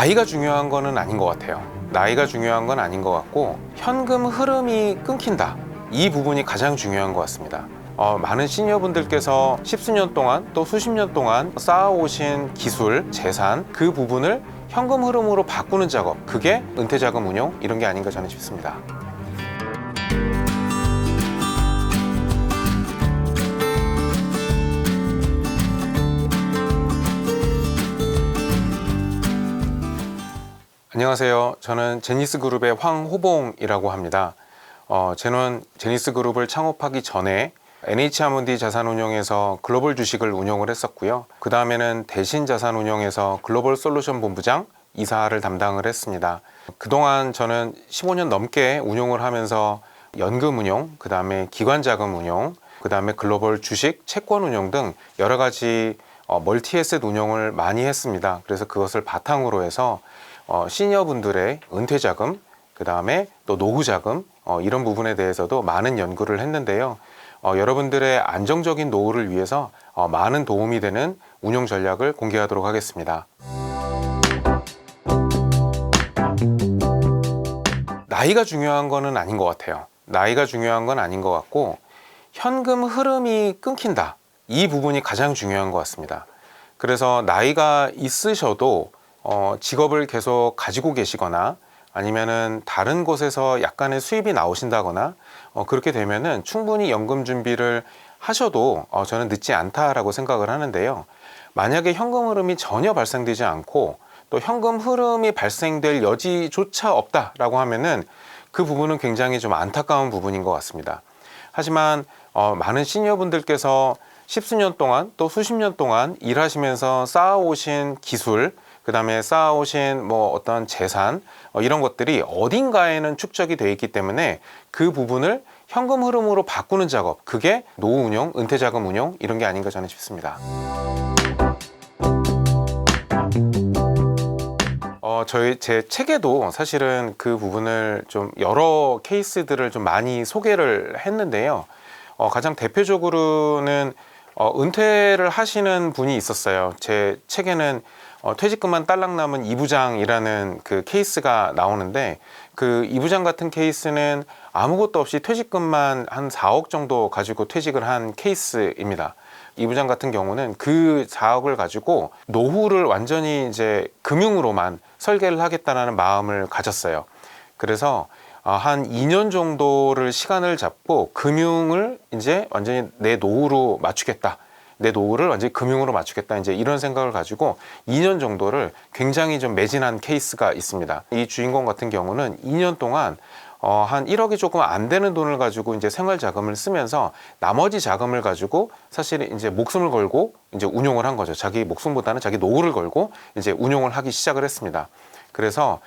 나이가 중요한 거는 아닌 것 같아요. 나이가 중요한 건 아닌 것 같고 현금 흐름이 끊긴다, 이 부분이 가장 중요한 것 같습니다. 많은 시니어분들께서 십수년 동안 또 수십 년 동안 쌓아오신 기술, 재산, 그 부분을 현금 흐름으로 바꾸는 작업, 그게 은퇴자금 운용 이런 게 아닌가 저는 싶습니다. 안녕하세요. 저는 제니스그룹의 황호봉이라고 합니다. 저는 제니스그룹을 창업하기 전에 NH아몬디 자산운용에서 글로벌 주식을 운용을 했었고요. 그 다음에는 대신자산운용에서 글로벌 솔루션 본부장 이사를 담당을 했습니다. 그동안 저는 15년 넘게 운용을 하면서 연금 운용, 그 다음에 기관자금 운용, 그 다음에 글로벌 주식, 채권 운용 등 여러 가지 멀티에셋 운용을 많이 했습니다. 그래서 그것을 바탕으로 해서 시니어분들의 은퇴자금, 그 다음에 또 노후자금 이런 부분에 대해서도 많은 연구를 했는데요. 여러분들의 안정적인 노후를 위해서 많은 도움이 되는 운용 전략을 공개하도록 하겠습니다. 나이가 중요한 거는 아닌 것 같아요. 나이가 중요한 건 아닌 것 같고 현금 흐름이 끊긴다, 이 부분이 가장 중요한 것 같습니다. 그래서 나이가 있으셔도 직업을 계속 가지고 계시거나 아니면은 다른 곳에서 약간의 수입이 나오신다거나 그렇게 되면은 충분히 연금 준비를 하셔도 저는 늦지 않다라고 생각을 하는데요. 만약에 현금 흐름이 전혀 발생되지 않고 또 현금 흐름이 발생될 여지조차 없다라고 하면은 그 부분은 굉장히 좀 안타까운 부분인 것 같습니다. 하지만 많은 시니어분들께서 십수년 동안 또 수십 년 동안 일하시면서 쌓아오신 기술, 그 다음에 쌓아오신 어떤 재산, 이런 것들이 어딘가에는 축적이 되어 있기 때문에 그 부분을 현금 흐름으로 바꾸는 작업, 그게 노후 운용, 은퇴자금 운용 이런 게 아닌가 저는 싶습니다. 제 책에도 사실은 그 부분을 좀 여러 케이스들을 좀 많이 소개를 했는데요. 가장 대표적으로는 은퇴를 하시는 분이 있었어요. 제 책에는 퇴직금만 딸랑 남은 이부장이라는 그 케이스가 나오는데, 그 이부장 같은 케이스는 아무것도 없이 퇴직금만 한 4억 정도 가지고 퇴직을 한 케이스입니다. 이부장 같은 경우는 그 4억을 가지고 노후를 완전히 이제 금융으로만 설계를 하겠다는 마음을 가졌어요. 그래서 한 2년 정도를 시간을 잡고 금융을 이제 완전히 내 노후로 맞추겠다, 내 노후를 완전히 금융으로 맞추겠다, 이제 이런 생각을 가지고 2년 정도를 굉장히 좀 매진한 케이스가 있습니다. 이 주인공 같은 경우는 2년 동안 한 1억이 조금 안 되는 돈을 가지고 이제 생활 자금을 쓰면서 나머지 자금을 가지고 사실 이제 목숨을 걸고 이제 운용을 한 거죠. 자기 목숨보다는 자기 노후를 걸고 이제 운용을 하기 시작을 했습니다. 그래서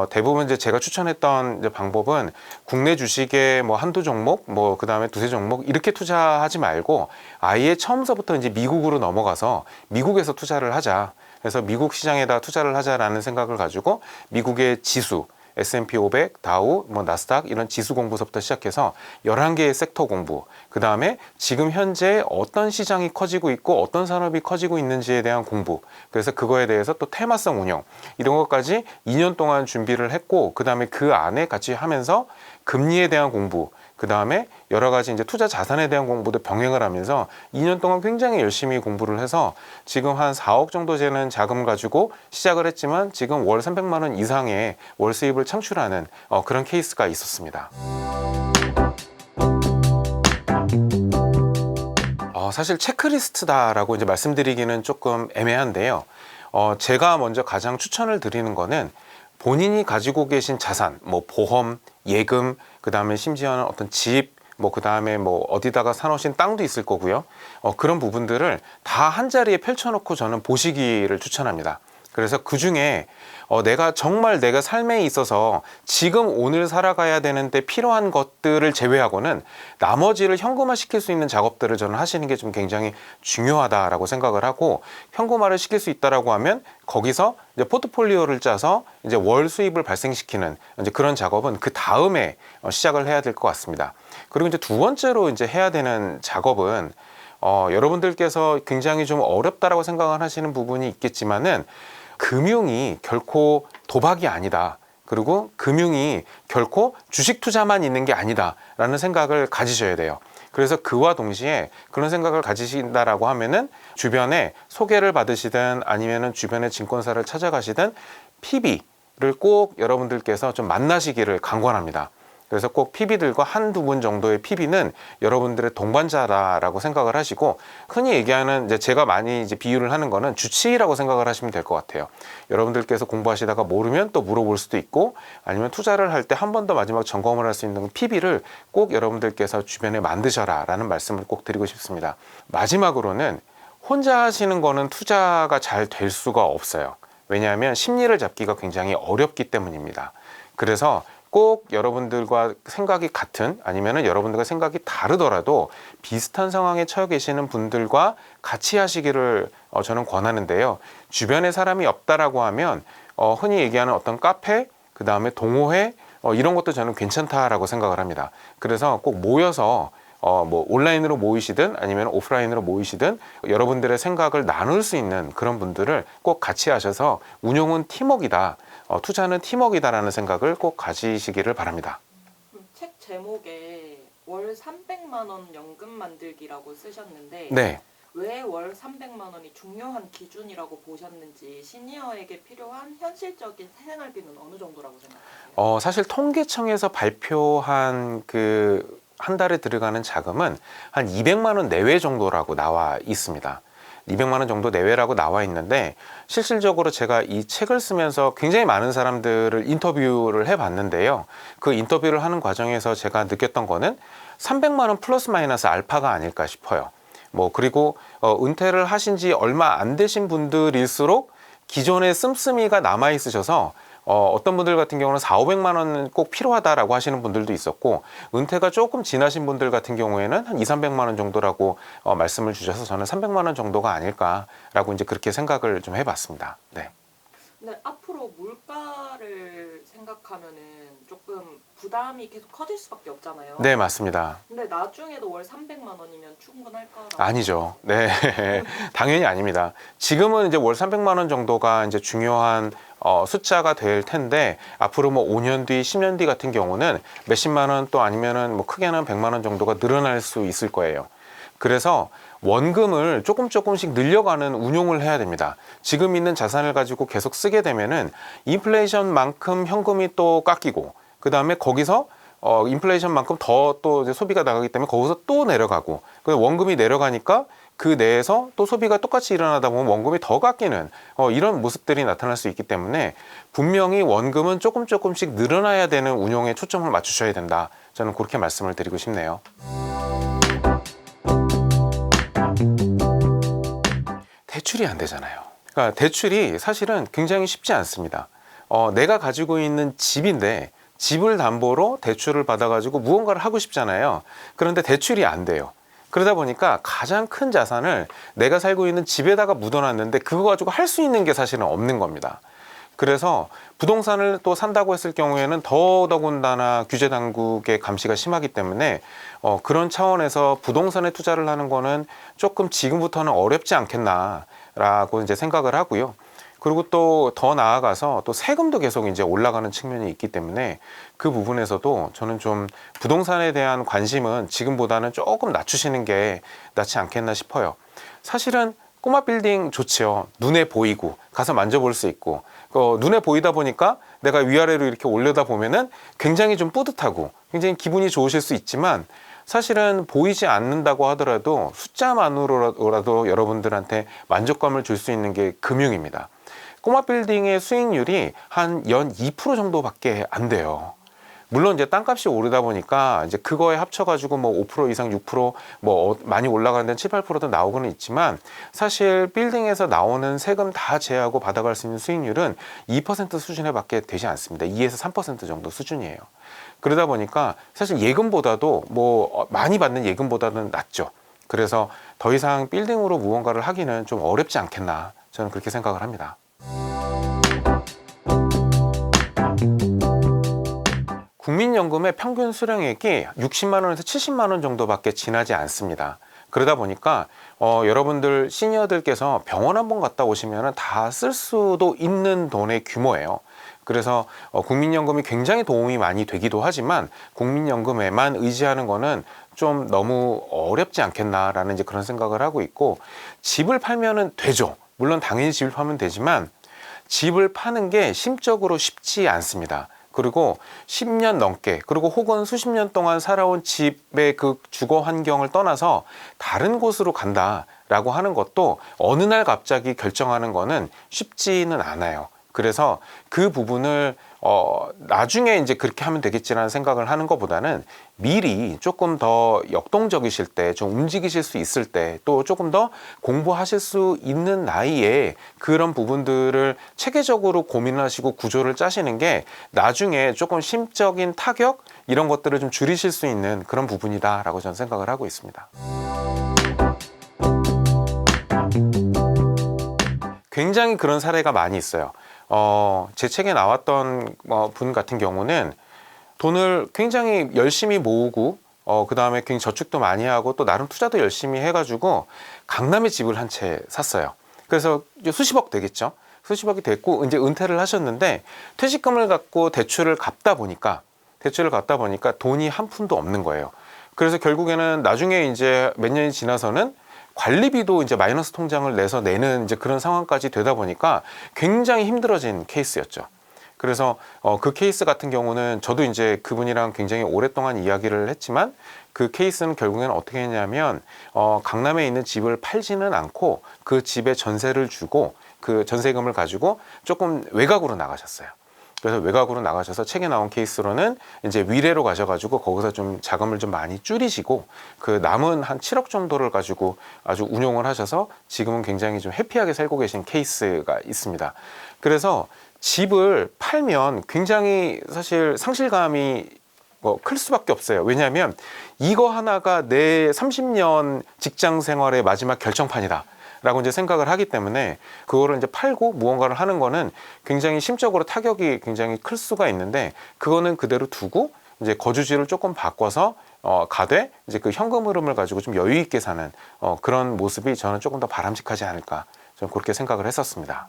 대부분 이제 제가 추천했던 이제 방법은 국내 주식에 한두 종목, 그 다음에 두세 종목 이렇게 투자하지 말고 아예 처음서부터 이제 미국으로 넘어가서 미국에서 투자를 하자. 그래서 미국 시장에다 투자를 하자라는 생각을 가지고 미국의 지수, S&P 500, 다우, 나스닥 이런 지수 공부서부터 시작해서 11개의 섹터 공부, 그 다음에 지금 현재 어떤 시장이 커지고 있고 어떤 산업이 커지고 있는지에 대한 공부, 그래서 그거에 대해서 또 테마성 운영 이런 것까지 2년 동안 준비를 했고, 그 다음에 그 안에 같이 하면서 금리에 대한 공부, 그 다음에 여러 가지 이제 투자 자산에 대한 공부도 병행을 하면서 2년 동안 굉장히 열심히 공부를 해서 지금 한 4억 정도 되는 자금 가지고 시작을 했지만 지금 월 300만 원 이상의 월 수입을 창출하는 그런 케이스가 있었습니다. 사실 체크리스트다라고 이제 말씀드리기는 조금 애매한데요. 제가 먼저 가장 추천을 드리는 거는 본인이 가지고 계신 자산, 보험, 예금, 그 다음에 심지어는 어떤 집, 그 다음에 어디다가 사놓으신 땅도 있을 거고요. 그런 부분들을 다 한 자리에 펼쳐놓고 저는 보시기를 추천합니다. 그래서 그 중에 내가 정말 내가 삶에 있어서 지금 오늘 살아가야 되는데 필요한 것들을 제외하고는 나머지를 현금화 시킬 수 있는 작업들을 저는 하시는 게 좀 굉장히 중요하다라고 생각을 하고, 현금화를 시킬 수 있다라고 하면 거기서 이제 포트폴리오를 짜서 이제 월 수입을 발생시키는 이제 그런 작업은 그 다음에 시작을 해야 될 것 같습니다. 그리고 이제 두 번째로 이제 해야 되는 작업은 여러분들께서 굉장히 좀 어렵다라고 생각을 하시는 부분이 있겠지만은 금융이 결코 도박이 아니다. 그리고 금융이 결코 주식 투자만 있는 게 아니다라는 생각을 가지셔야 돼요. 그래서 그와 동시에 그런 생각을 가지신다라고 하면은 주변에 소개를 받으시든 아니면은 주변의 증권사를 찾아가시든 PB를 꼭 여러분들께서 좀 만나시기를 강권합니다. 그래서 꼭 PB들과 한두 분 정도의 PB는 여러분들의 동반자라고 생각을 하시고, 흔히 얘기하는 이제 제가 많이 이제 비유를 하는 거는 주치의라고 생각을 하시면 될 것 같아요. 여러분들께서 공부하시다가 모르면 또 물어볼 수도 있고, 아니면 투자를 할 때 한 번 더 마지막 점검을 할 수 있는 PB를 꼭 여러분들께서 주변에 만드셔라 라는 말씀을 꼭 드리고 싶습니다. 마지막으로는 혼자 하시는 거는 투자가 잘 될 수가 없어요. 왜냐하면 심리를 잡기가 굉장히 어렵기 때문입니다. 그래서 꼭 여러분들과 생각이 같은, 아니면은 여러분들과 생각이 다르더라도 비슷한 상황에 처해 계시는 분들과 같이 하시기를 저는 권하는데요. 주변에 사람이 없다라고 하면 흔히 얘기하는 어떤 카페, 그 다음에 동호회, 이런 것도 저는 괜찮다라고 생각을 합니다. 그래서 꼭 모여서 뭐 온라인으로 모이시든 아니면 오프라인으로 모이시든 여러분들의 생각을 나눌 수 있는 그런 분들을 꼭 같이 하셔서 운용은 팀워크이다, 투자는 팀워크이다라는 생각을 꼭 가지시기를 바랍니다. 책 제목에 월 300만 원 연금 만들기라고 쓰셨는데 네. 왜 월 300만 원이 중요한 기준이라고 보셨는지, 시니어에게 필요한 현실적인 생활비는 어느 정도라고 생각하세요? 사실 통계청에서 발표한 그 한 달에 들어가는 자금은 한 200만 원 내외 정도라고 나와 있습니다. 200만 원 정도 내외라고 나와 있는데, 실질적으로 제가 이 책을 쓰면서 굉장히 많은 사람들을 인터뷰를 해봤는데요. 그 인터뷰를 하는 과정에서 제가 느꼈던 거는 300만 원 플러스 마이너스 알파가 아닐까 싶어요. 그리고 은퇴를 하신 지 얼마 안 되신 분들일수록 기존에 씀씀이가 남아 있으셔서 어떤 분들 같은 경우는 400~500만 원 꼭 필요하다라고 하시는 분들도 있었고, 은퇴가 조금 지나신 분들 같은 경우에는 한 200~300만 원 정도라고 말씀을 주셔서 저는 300만 원 정도가 아닐까라고 이제 그렇게 생각을 좀 해봤습니다. 네. 근데 앞으로 물가를 생각하면은 조금 부담이 계속 커질 수밖에 없잖아요. 네, 맞습니다. 근데 나중에도 월 300만 원이면 충분할까라고? 아니죠. 네. 당연히 아닙니다. 지금은 이제 월 300만 원 정도가 이제 중요한 숫자가 될 텐데, 앞으로 5년 뒤, 10년 뒤 같은 경우는 몇십만 원, 또 아니면은 크게는 100만 원 정도가 늘어날 수 있을 거예요. 그래서 원금을 조금씩 늘려가는 운용을 해야 됩니다. 지금 있는 자산을 가지고 계속 쓰게 되면은 인플레이션만큼 현금이 또 깎이고, 그 다음에 거기서 인플레이션만큼 더 또 이제 소비가 나가기 때문에 거기서 또 내려가고, 원금이 내려가니까 그 내에서 또 소비가 똑같이 일어나다 보면 원금이 더 깎이는 이런 모습들이 나타날 수 있기 때문에, 분명히 원금은 조금씩 늘어나야 되는 운용에 초점을 맞추셔야 된다. 저는 그렇게 말씀을 드리고 싶네요. 대출이 안 되잖아요. 그러니까 대출이 사실은 굉장히 쉽지 않습니다. 내가 가지고 있는 집인데 집을 담보로 대출을 받아가지고 무언가를 하고 싶잖아요. 그런데 대출이 안 돼요. 그러다 보니까 가장 큰 자산을 내가 살고 있는 집에다가 묻어놨는데 그거 가지고 할 수 있는 게 사실은 없는 겁니다. 그래서 부동산을 또 산다고 했을 경우에는 더더군다나 규제 당국의 감시가 심하기 때문에 그런 차원에서 부동산에 투자를 하는 거는 조금 지금부터는 어렵지 않겠나라고 이제 생각을 하고요. 그리고 또 더 나아가서 또 세금도 계속 이제 올라가는 측면이 있기 때문에 그 부분에서도 저는 좀 부동산에 대한 관심은 지금보다는 조금 낮추시는 게 낫지 않겠나 싶어요. 사실은 꼬마 빌딩 좋지요. 눈에 보이고 가서 만져볼 수 있고, 눈에 보이다 보니까 내가 위아래로 이렇게 올려다 보면은 굉장히 좀 뿌듯하고 굉장히 기분이 좋으실 수 있지만, 사실은 보이지 않는다고 하더라도 숫자만으로라도 여러분들한테 만족감을 줄 수 있는 게 금융입니다. 꼬마 빌딩의 수익률이 한 연 2% 정도밖에 안 돼요. 물론 이제 땅값이 오르다 보니까 이제 그거에 합쳐가지고 5% 이상, 6% 많이 올라가는 데는 7, 8%도 나오고는 있지만, 사실 빌딩에서 나오는 세금 다 제하고 받아갈 수 있는 수익률은 2% 수준에 밖에 되지 않습니다. 2에서 3% 정도 수준이에요. 그러다 보니까 사실 예금보다도 많이 받는 예금보다는 낫죠. 그래서 더 이상 빌딩으로 무언가를 하기는 좀 어렵지 않겠나, 저는 그렇게 생각을 합니다. 국민연금의 평균 수령액이 60만 원에서 70만 원 정도밖에 지나지 않습니다. 그러다 보니까 여러분들 시니어들께서 병원 한번 갔다 오시면 다 쓸 수도 있는 돈의 규모예요. 그래서 국민연금이 굉장히 도움이 많이 되기도 하지만 국민연금에만 의지하는 거는 좀 너무 어렵지 않겠나라는 이제 그런 생각을 하고 있고, 집을 팔면은 되죠. 물론 당연히 집을 팔면 되지만 집을 파는 게 심적으로 쉽지 않습니다. 그리고 10년 넘게, 그리고 혹은 수십 년 동안 살아온 집의 그 주거 환경을 떠나서 다른 곳으로 간다라고 하는 것도 어느 날 갑자기 결정하는 거는 쉽지는 않아요. 그래서 그 부분을 나중에 이제 그렇게 하면 되겠지라는 생각을 하는 것보다는 미리 조금 더 역동적이실 때, 좀 움직이실 수 있을 때, 또 조금 더 공부하실 수 있는 나이에 그런 부분들을 체계적으로 고민하시고 구조를 짜시는 게 나중에 조금 심적인 타격 이런 것들을 좀 줄이실 수 있는 그런 부분이다라고 저는 생각을 하고 있습니다. 굉장히 그런 사례가 많이 있어요. 제 책에 나왔던 분 같은 경우는 돈을 굉장히 열심히 모으고 그 다음에 굉장히 저축도 많이 하고 또 나름 투자도 열심히 해가지고 강남에 집을 한 채 샀어요. 그래서 이제 수십억 되겠죠. 수십억이 됐고 이제 은퇴를 하셨는데 퇴직금을 갖고 대출을 갚다 보니까 돈이 한 푼도 없는 거예요. 그래서 결국에는 나중에 이제 몇 년이 지나서는 관리비도 이제 마이너스 통장을 내는 이제 그런 상황까지 되다 보니까 굉장히 힘들어진 케이스였죠. 그래서 그 케이스 같은 경우는 저도 이제 그분이랑 굉장히 오랫동안 이야기를 했지만 그 케이스는 결국에는 어떻게 했냐면 강남에 있는 집을 팔지는 않고 그 집에 전세를 주고 그 전세금을 가지고 조금 외곽으로 나가셨어요. 그래서 외곽으로 나가셔서 책에 나온 케이스로는 이제 위례로 가셔가지고 거기서 좀 자금을 좀 많이 줄이시고 그 남은 한 7억 정도를 가지고 아주 운용을 하셔서 지금은 굉장히 좀 해피하게 살고 계신 케이스가 있습니다. 그래서 집을 팔면 굉장히 사실 상실감이 클 수밖에 없어요. 왜냐하면 이거 하나가 내 30년 직장 생활의 마지막 결정판이다 라고 이제 생각을 하기 때문에 그거를 이제 팔고 무언가를 하는 거는 굉장히 심적으로 타격이 굉장히 클 수가 있는데, 그거는 그대로 두고 이제 거주지를 조금 바꿔서 가되 이제 그 현금 흐름을 가지고 좀 여유 있게 사는 그런 모습이 저는 조금 더 바람직하지 않을까, 저는 그렇게 생각을 했었습니다.